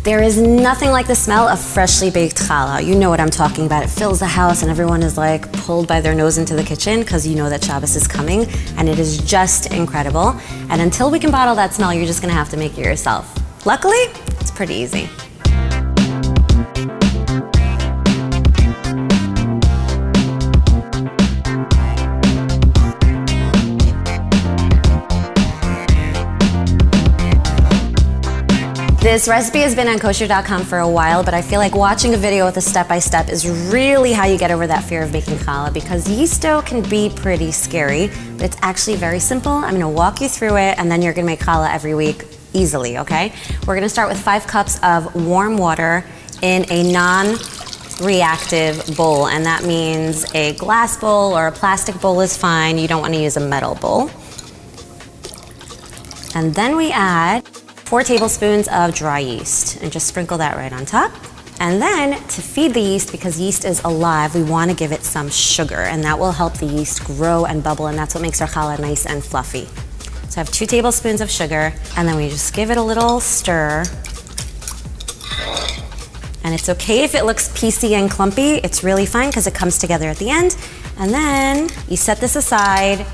There is nothing like the smell of freshly baked challah. You know what I'm talking about. It fills the house and everyone is like pulled by their nose into the kitchen because you know that Shabbos is coming, and it is just incredible. And until we can bottle that smell, you're just gonna have to make it yourself. Luckily, it's pretty easy. This recipe has been on kosher.com for a while, but I feel like watching a video with a step-by-step is really how you get over that fear of making challah, because yeast dough can be pretty scary, but it's actually very simple. I'm gonna walk you through it, and then you're gonna make challah every week easily, okay? We're gonna start with 5 cups of warm water in a non-reactive bowl, and that means a glass bowl or a plastic bowl is fine. You don't wanna use a metal bowl. And then we add 4 tablespoons of dry yeast, and just sprinkle that right on top. And then to feed the yeast, because yeast is alive, we want to give it some sugar, and that will help the yeast grow and bubble, and that's what makes our challah nice and fluffy. So I have 2 tablespoons of sugar, and then we just give it a little stir. And it's okay if it looks piecey and clumpy. It's really fine because it comes together at the end. And then you set this aside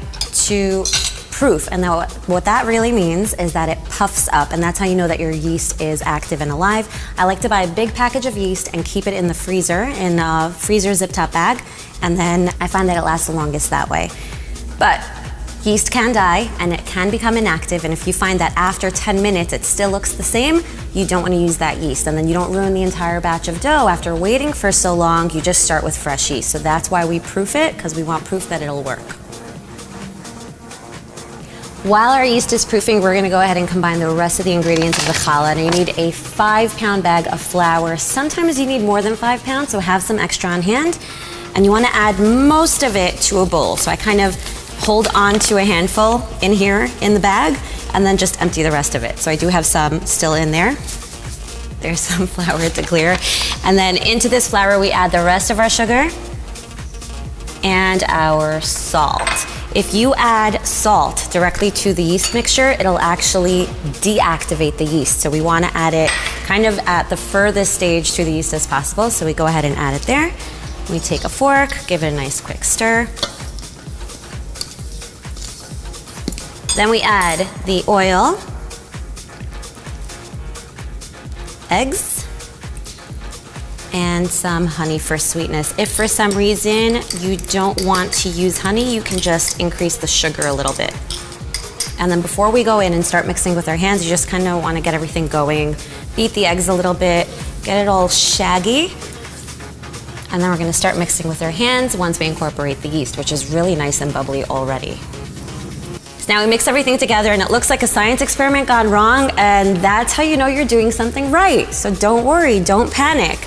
to proof, and what that really means is that it puffs up, and that's how you know that your yeast is active and alive. I like to buy a big package of yeast and keep it in the freezer, in a freezer zip top bag, and then I find that it lasts the longest that way. But yeast can die and it can become inactive, and if you find that after 10 minutes it still looks the same, you don't want to use that yeast, and then you don't ruin the entire batch of dough after waiting for so long. You just start with fresh yeast. So that's why we proof it, because we want proof that it'll work. While our yeast is proofing, we're gonna go ahead and combine the rest of the ingredients of the challah. Now you need a 5-pound bag of flour. Sometimes you need more than 5 pounds, so have some extra on hand. And you wanna add most of it to a bowl. So I kind of hold on to a handful in here in the bag, and then just empty the rest of it. So I do have some still in there. There's some flour to clear. And then into this flour, we add the rest of our sugar and our salt. If you add salt directly to the yeast mixture, it'll actually deactivate the yeast. So we want to add it kind of at the furthest stage to the yeast as possible. So we go ahead and add it there. We take a fork, give it a nice quick stir. Then we add the oil, eggs, and some honey for sweetness. If for some reason you don't want to use honey, you can just increase the sugar a little bit. And then before we go in and start mixing with our hands, you just kind of want to get everything going. Beat the eggs a little bit, get it all shaggy. And then we're going to start mixing with our hands once we incorporate the yeast, which is really nice and bubbly already. So now we mix everything together and it looks like a science experiment gone wrong, and that's how you know you're doing something right. So don't worry, don't panic.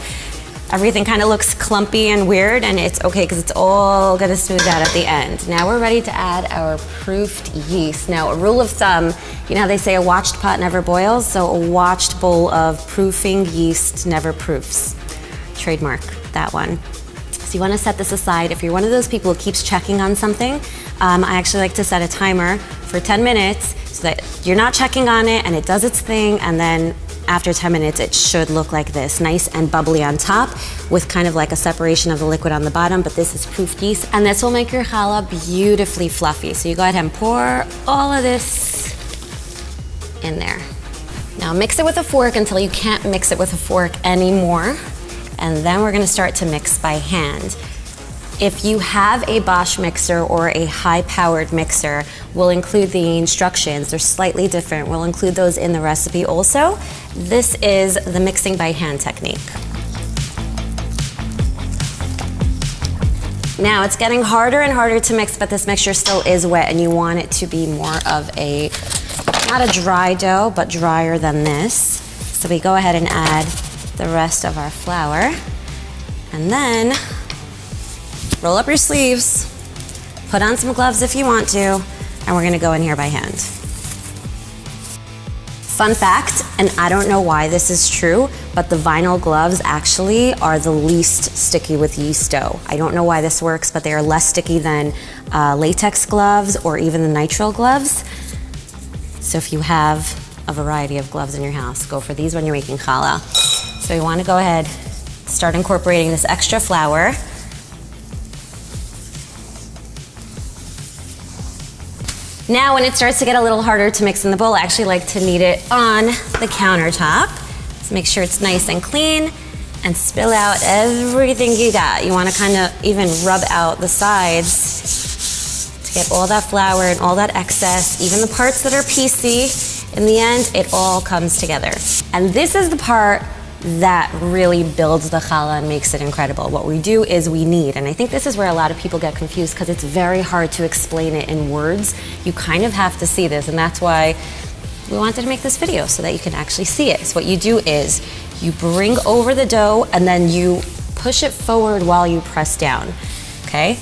Everything kind of looks clumpy and weird, and it's okay because it's all gonna smooth out at the end. Now we're ready to add our proofed yeast. Now a rule of thumb, you know how they say a watched pot never boils? So a watched bowl of proofing yeast never proofs. Trademark that one. So you wanna set this aside. If you're one of those people who keeps checking on something, I actually like to set a timer for 10 minutes so that you're not checking on it and it does its thing, and then after 10 minutes, it should look like this, nice and bubbly on top with kind of like a separation of the liquid on the bottom, but this is proofed yeast, and this will make your challah beautifully fluffy. So you go ahead and pour all of this in there. Now mix it with a fork until you can't mix it with a fork anymore, and then we're gonna start to mix by hand. If you have a Bosch mixer or a high-powered mixer, we'll include the instructions. They're slightly different. We'll include those in the recipe also. This is the mixing by hand technique. Now it's getting harder and harder to mix, but this mixture still is wet, and you want it to be more of a, not a dry dough, but drier than this. So we go ahead and add the rest of our flour, and then roll up your sleeves, put on some gloves if you want to, and we're gonna go in here by hand. Fun fact, and I don't know why this is true, but the vinyl gloves actually are the least sticky with yeast dough. I don't know why this works, but they are less sticky than latex gloves or even the nitrile gloves. So if you have a variety of gloves in your house. Go for these when you're making challah. So you want to go ahead, start incorporating this extra flour. Now when it starts to get a little harder to mix in the bowl, I actually like to knead it on the countertop. So make sure it's nice and clean and spill out everything you got. You want to kind of even rub out the sides to get all that flour and all that excess, even the parts that are piecey. In the end, it all comes together. And this is the part that really builds the challah and makes it incredible. What we do is we knead, and I think this is where a lot of people get confused because it's very hard to explain it in words. You kind of have to see this, and that's why we wanted to make this video so that you can actually see it. So what you do is you bring over the dough and then you push it forward while you press down, okay?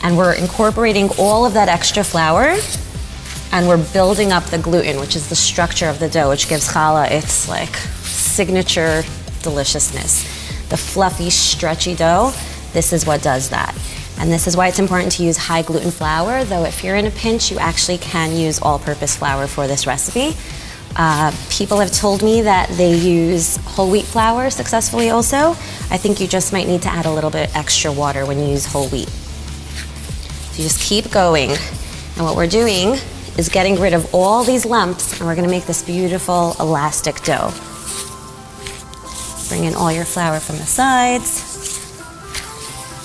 And we're incorporating all of that extra flour and we're building up the gluten, which is the structure of the dough, which gives challah its like signature deliciousness. The fluffy, stretchy dough, this is what does that. And this is why it's important to use high gluten flour, though if you're in a pinch, you actually can use all-purpose flour for this recipe. People have told me that they use whole wheat flour successfully also. I think you just might need to add a little bit extra water when you use whole wheat. So you just keep going. And what we're doing is getting rid of all these lumps, and we're gonna make this beautiful elastic dough. Bring in all your flour from the sides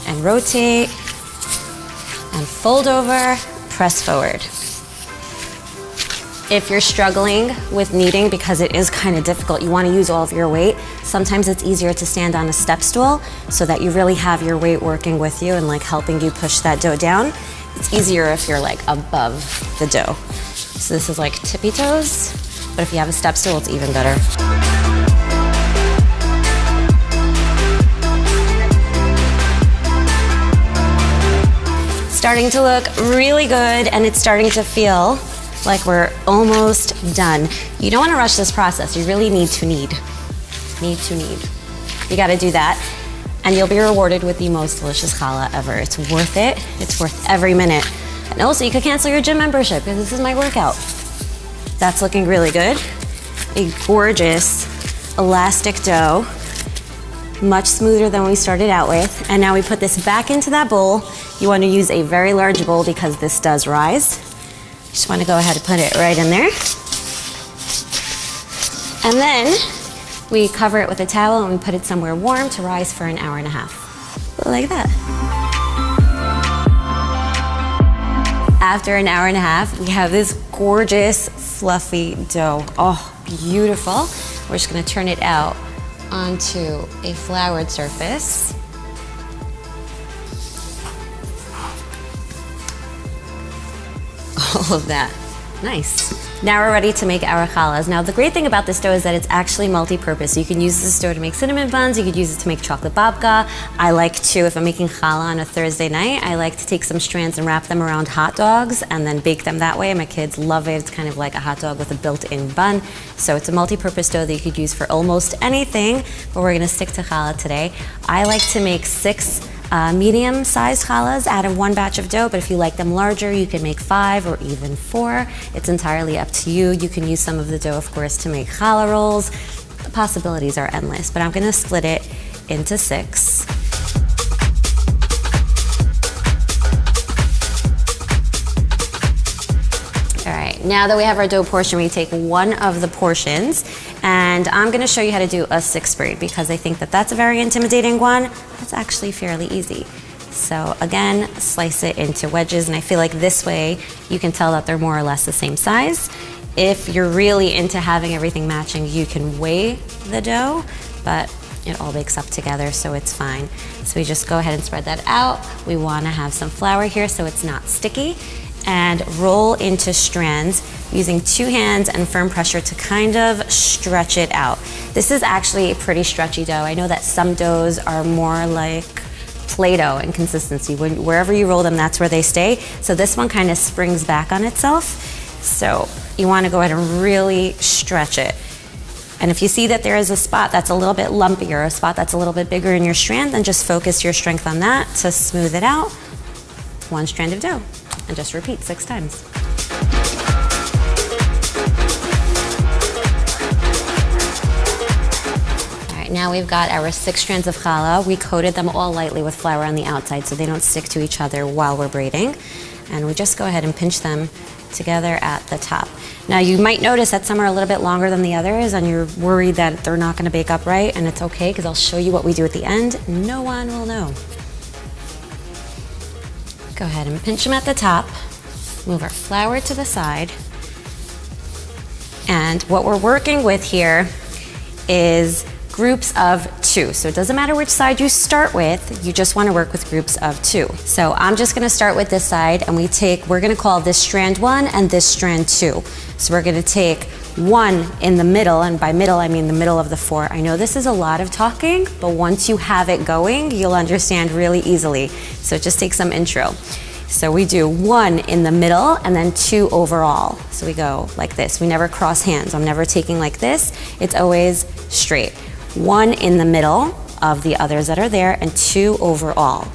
and rotate and fold over, press forward. If you're struggling with kneading because it is kind of difficult, you want to use all of your weight, sometimes it's easier to stand on a step stool so that you really have your weight working with you and like helping you push that dough down. It's easier if you're like above the dough. So this is like tippy toes, but if you have a step stool, it's even better. Starting to look really good, and it's starting to feel like we're almost done. You don't want to rush this process. You really need to knead. You got to do that, and you'll be rewarded with the most delicious challah ever. It's worth it. It's worth every minute. And also, you could cancel your gym membership because this is my workout. That's looking really good. A gorgeous elastic dough, much smoother than we started out with. And now we put this back into that bowl. You want to use a very large bowl because this does rise. Just want to go ahead and put it right in there. And then we cover it with a towel and we put it somewhere warm to rise for an hour and a half. Like that. After an hour and a half, we have this gorgeous, fluffy dough. Oh, beautiful. We're just gonna turn it out onto a floured surface. All of that. Nice. Now we're ready to make our challahs. Now the great thing about this dough is that it's actually multi-purpose. So you can use this dough to make cinnamon buns, you could use it to make chocolate babka. I like to, if I'm making challah on a Thursday night, I like to take some strands and wrap them around hot dogs and then bake them that way. My kids love it. It's kind of like a hot dog with a built-in bun. So it's a multi-purpose dough that you could use for almost anything, but we're gonna stick to challah today. I like to make 6 medium-sized challahs out of one batch of dough, but if you like them larger, you can make 5 or even 4. It's entirely up to you. You can use some of the dough, of course, to make challah rolls. The possibilities are endless, but I'm gonna split it into 6. All right, now that we have our dough portion, we take one of the portions, and I'm gonna show you how to do a 6 braid because I think that that's a very intimidating one. That's actually fairly easy. So again, slice it into wedges, and I feel like this way you can tell that they're more or less the same size. If you're really into having everything matching, you can weigh the dough, but it all bakes up together, so it's fine. So we just go ahead and spread that out. We wanna have some flour here so it's not sticky, and roll into strands using 2 hands and firm pressure to kind of stretch it out. This is actually a pretty stretchy dough. I know that some doughs are more like Play-Doh in consistency. Wherever you roll them, that's where they stay. So this one kind of springs back on itself. So you want to go ahead and really stretch it. And if you see that there is a spot that's a little bit lumpier, a spot that's a little bit bigger in your strand, then just focus your strength on that to smooth it out. 1 strand of dough. And just repeat 6 times. right, now we've got our 6 strands of challah. We coated them all lightly with flour on the outside so they don't stick to each other while we're braiding. And we just go ahead and pinch them together at the top. Now you might notice that some are a little bit longer than the others and you're worried that they're not going to bake up right, and it's okay because I'll show you what we do at the end. No one will know. Go ahead and pinch them at the top, move our flour to the side, and what we're working with here is groups of 2. So it doesn't matter which side you start with, you just want to work with groups of 2. So I'm just going to start with this side, and we're going to call this strand 1 and this strand 2. So we're going to take 1 in the middle, and by middle I mean the middle of the 4. I know this is a lot of talking, but once you have it going, you'll understand really easily. So just take some intro. So we do 1 in the middle and then 2 overall. So we go like this. We never cross hands. I'm never taking like this. It's always straight. 1 in the middle of the others that are there and 2 overall.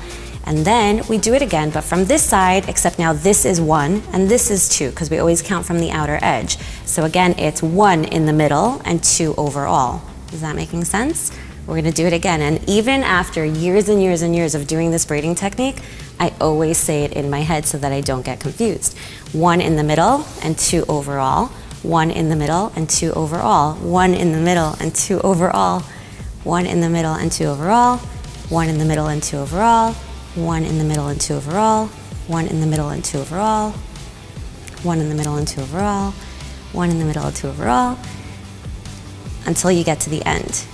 And then we do it again, but from this side, except now this is 1 and this is 2 because we always count from the outer edge. So again, it's 1 in the middle and 2 overall. Is that making sense? We're gonna do it again. And even after years and years and years of doing this braiding technique, I always say it in my head so that I don't get confused. 1 in the middle and 2 overall. 1 in the middle and 2 overall. 1 in the middle and 2 overall. 1 in the middle and 2 overall. 1 in the middle and 2 overall. 1 in the middle and 2 overall. 1 in the middle and 2 overall. 1 in the middle and 2 overall. 1 in the middle and 2 overall. Until you get to the end.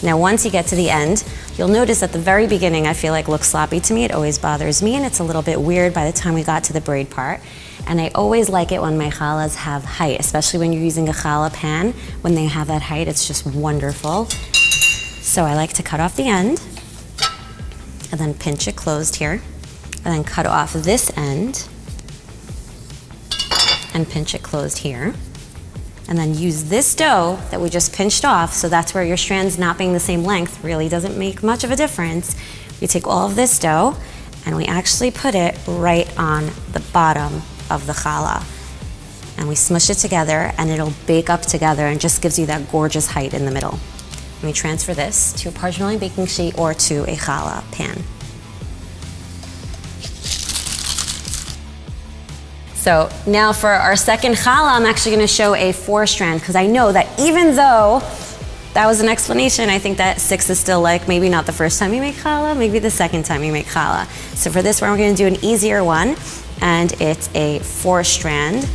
Now once you get to the end, you'll notice at the very beginning I feel like looks sloppy to me. It always bothers me and it's a little bit weird by the time we got to the braid part. And I always like it when my challahs have height, especially when you're using a challah pan. When they have that height, it's just wonderful. So I like to cut off the end and then pinch it closed here and then cut off this end and pinch it closed here. And then use this dough that we just pinched off, so that's where your strands not being the same length really doesn't make much of a difference. We take all of this dough and we actually put it right on the bottom of the challah. And we smush it together and it'll bake up together and just gives you that gorgeous height in the middle. And we transfer this to a parchment baking sheet or to a challah pan. So now for our second challah, I'm actually gonna show a 4-strand because I know that even though that was an explanation, I think that 6 is still like maybe not the first time you make challah, maybe the second time you make challah. So for this one, we're gonna do an easier one, and it's a 4-strand.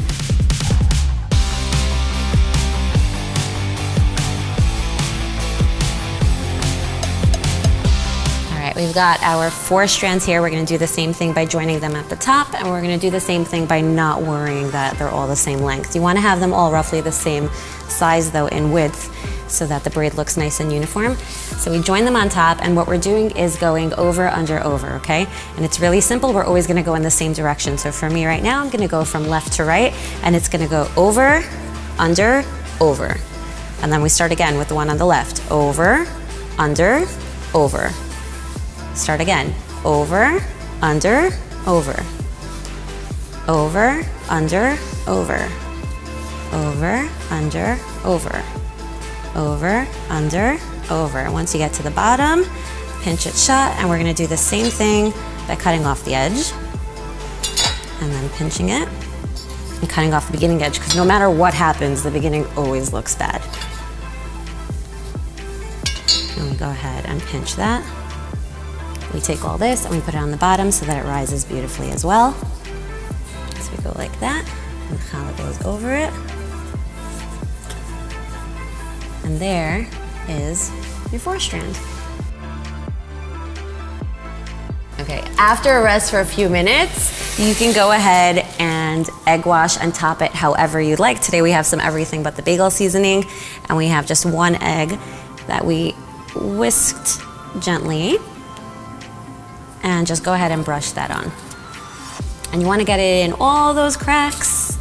We've got our 4 strands here. We're gonna do the same thing by joining them at the top, and we're gonna do the same thing by not worrying that they're all the same length. You wanna have them all roughly the same size though in width so that the braid looks nice and uniform. So we join them on top, and what we're doing is going over, under, over, okay? And it's really simple. We're always gonna go in the same direction. So for me right now, I'm gonna go from left to right, and it's gonna go over, under, over. And then we start again with the one on the left. Over, under, over. Start again. Over, under, over. Over, under, over. Over, under, over. Over, under, over. Once you get to the bottom, pinch it shut, and we're gonna do the same thing by cutting off the edge and then pinching it and cutting off the beginning edge, because no matter what happens, the beginning always looks bad. And we go ahead and pinch that. We take all this and we put it on the bottom so that it rises beautifully as well. So we go like that, and the challah goes over it. And there is your 4-strand. Okay, after a rest for a few minutes, you can go ahead and egg wash and top it however you'd like. Today we have some everything but the bagel seasoning, and we have just 1 egg that we whisked gently. And just go ahead and brush that on. And you want to get it in all those cracks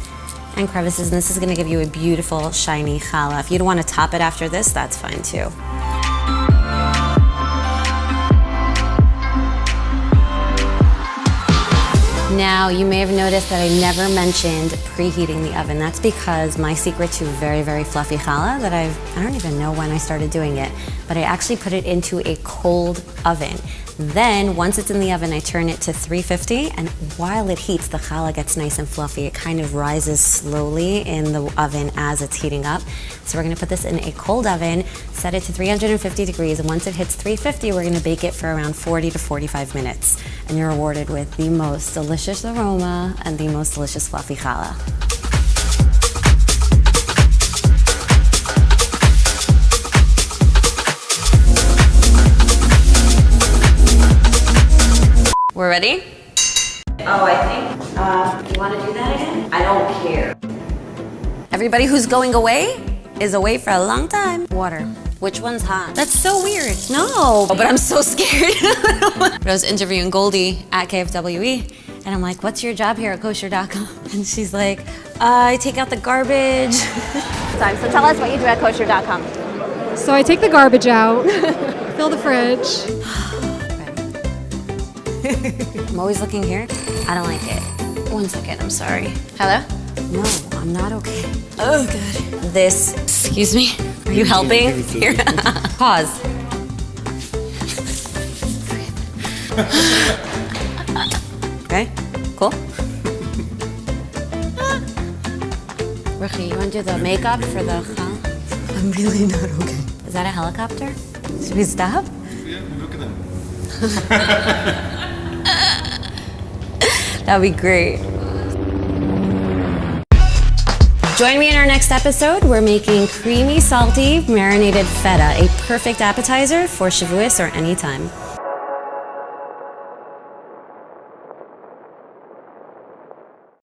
and crevices, and this is going to give you a beautiful shiny challah. If you don't want to top it after this, that's fine too. Now, you may have noticed that I never mentioned preheating the oven. That's because my secret to very, very fluffy challah that I don't even know when I started doing it, but I actually put it into a cold oven. Then, once it's in the oven, I turn it to 350, and while it heats, the challah gets nice and fluffy. It kind of rises slowly in the oven as it's heating up. So we're gonna put this in a cold oven, set it to 350 degrees, and once it hits 350, we're gonna bake it for around 40 to 45 minutes. And you're rewarded with the most delicious aroma and the most delicious fluffy challah. We're ready? Oh, I think, you wanna do that again? I don't care. Everybody who's going away is away for a long time. Water. Which one's hot? That's so weird. No, but I'm so scared. I was interviewing Goldie at KFWE, and I'm like, what's your job here at kosher.com? And she's like, I take out the garbage. So tell us what you do at kosher.com. So I take the garbage out, fill the fridge. I'm always looking here. I don't like it. 1 second, I'm sorry. Hello? No, I'm not okay. Oh, God. This, excuse me, are you helping? Here. Pause. Okay, cool. Ricky, you want to do the makeup for the challah? I'm really not okay. Is that a helicopter? Should we stop? Yeah, look at them. That'd be great. Join me in our next episode. We're making creamy, salty, marinated feta, a perfect appetizer for Shavuos or any time.